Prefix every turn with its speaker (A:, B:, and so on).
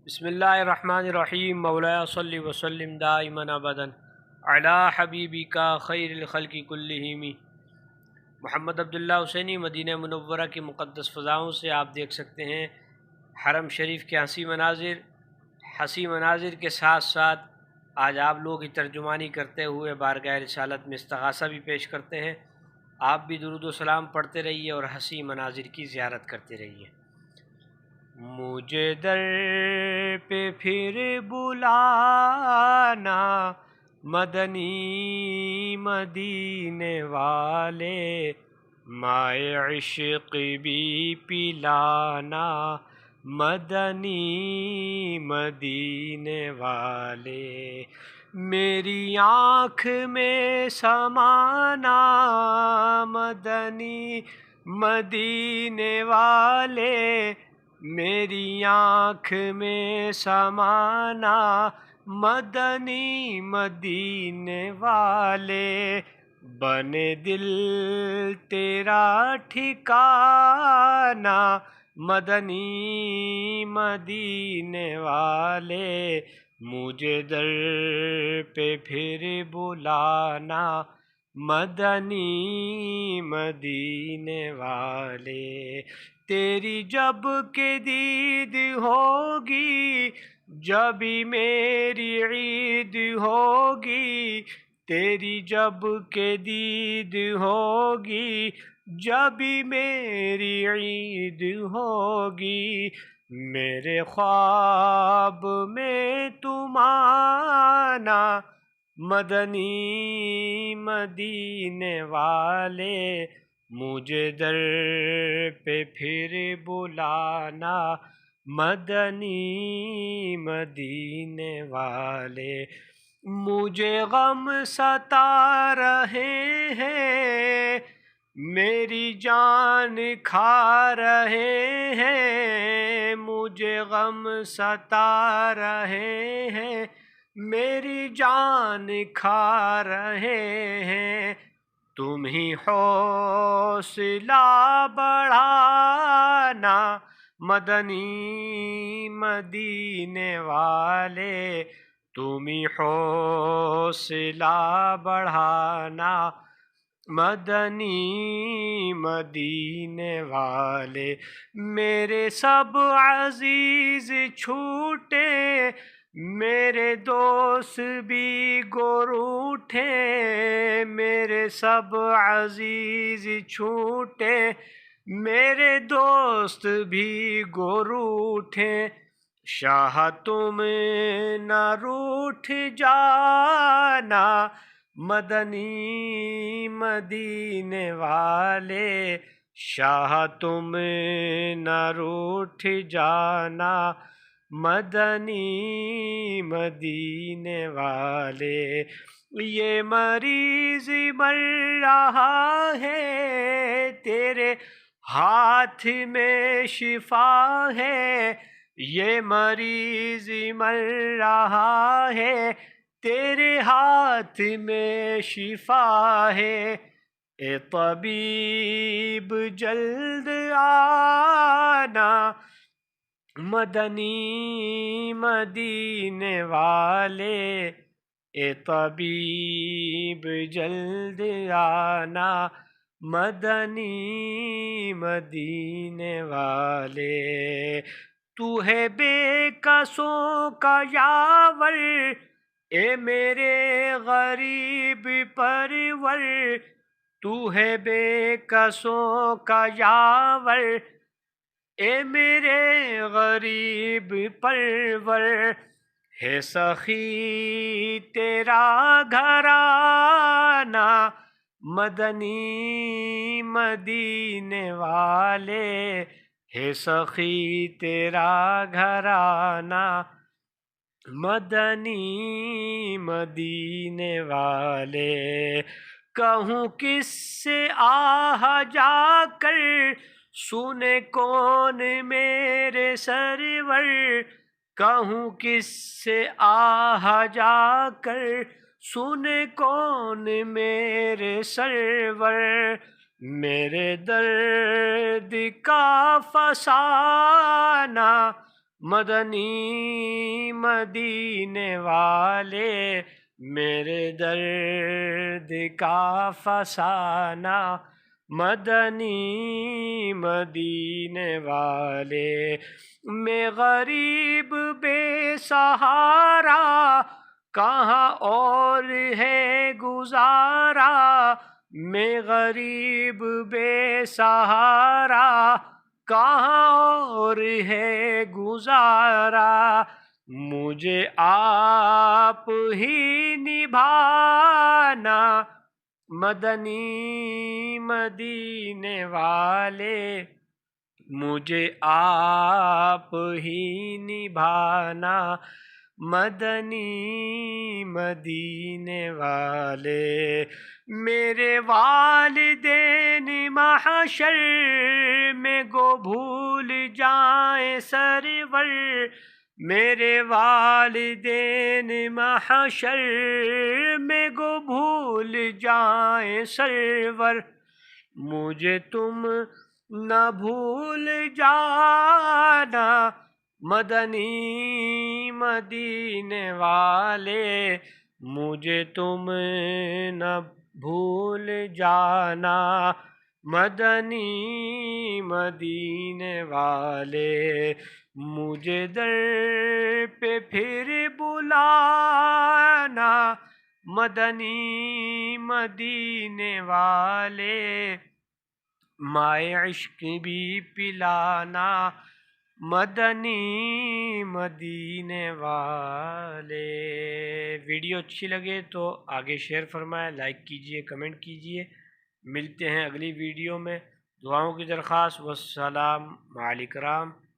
A: بسم اللہ الرحمن الرحیم مولانا صلی وسلم دائما ابدا علی حبیبی کا خیر الخلق کلہم۔ محمد عبداللہ حسینی مدینہ منورہ کی مقدس فضاؤں سے آپ دیکھ سکتے ہیں حرم شریف کے ہنسی مناظر کے ساتھ ساتھ آج آپ لوگ ہی ترجمانی کرتے ہوئے بارگاہ رسالت میں استغاثہ بھی پیش کرتے ہیں۔ آپ بھی درود و سلام پڑھتے رہیے اور ہنسی مناظر کی زیارت کرتے رہیے۔ مجھے در پہ پھر بلانا مدنی مدینے والے، مائے عشق بھی پلانا مدنی مدینے والے، میری آنکھ میں سمانا مدنی مدینے والے، میری آنکھ میں سمانا مدنی مدینے والے، بنے دل تیرا ٹھکانا مدنی مدینے والے، مجھے در پہ پھر بلانا مدنی مدینے والے، تیری جب کہ دید ہوگی جبھی میری عید ہوگی، تیری جب کہ دید ہوگی جبھی میری عید ہوگی، میرے خواب میں تم آنا مدنی مدینے والے، مجھے در پہ پھر بلانا مدنی مدینے والے، مجھے غم ستا رہے ہیں میری جان کھا رہے ہیں، مجھے غم ستا رہے ہیں میری جان کھا رہے ہیں، تم ہی حوصلہ بڑھانا مدنی مدینے والے، تم ہی حوصلہ بڑھانا مدنی مدینے والے، میرے سب عزیز چھوٹے میرے دوست بھی گر اٹھے، میرے سب عزیز چھوٹے میرے دوست بھی گر اٹھے، شاہ تم نہ روٹھ جانا مدنی مدینے والے، شاہ تم نہ روٹھ جانا مدنی مدینے والے، یہ مریض مر رہا ہے تیرے ہاتھ میں شفا ہے، یہ مریض مر رہا ہے تیرے ہاتھ میں شفا ہے، اے طبیب جلد آنا مدنی مدینے والے، اے طبیب جلد آنا مدنی مدینے والے، تو ہے بے کسوں کا یاور اے میرے غریب پرور، تو ہے بے کسوں کا یاور اے میرے غریب پرور، ہے سخی تیرا گھرانہ مدنی مدینے والے، ہے سخی تیرا گھرانہ مدنی مدینے والے، کہوں کس سے آہ جا کر سنے کون میرے سرور، کہوں کس سے آہ جا کر سنے کون میرے سرور، میرے درد کا فسانہ مدنی مدینے والے میرے درد کا فسانہ، مدنی مدینے والے میں غریب بے سہارا، کہاں اور ہے گزارا، میں غریب بے سہارا، کہاں اور ہے گزارا، مجھے آپ ہی نبھانا، مدنی مدینے والے مجھے آپ ہی نبھانا، مدنی مدینے والے میرے والدین محشر میں گو بھول جائیں سرور، میرے والدین محشر میں گو بھول جائیں سرور، مجھے تم نہ بھول جانا، مدنی مدینے والے مجھے تم نہ بھول جانا، مدنی مدینے والے مجھے در پہ پھر بلانا، مدنی مدینے والے مائے عشق بھی پلانا، مدنی مدینے والے۔ ویڈیو اچھی لگے تو آگے شیئر فرمائیں، لائک کیجئے، کمنٹ کیجئے۔ ملتے ہیں اگلی ویڈیو میں، دعاؤں کی درخواست۔ والسلام علیکم۔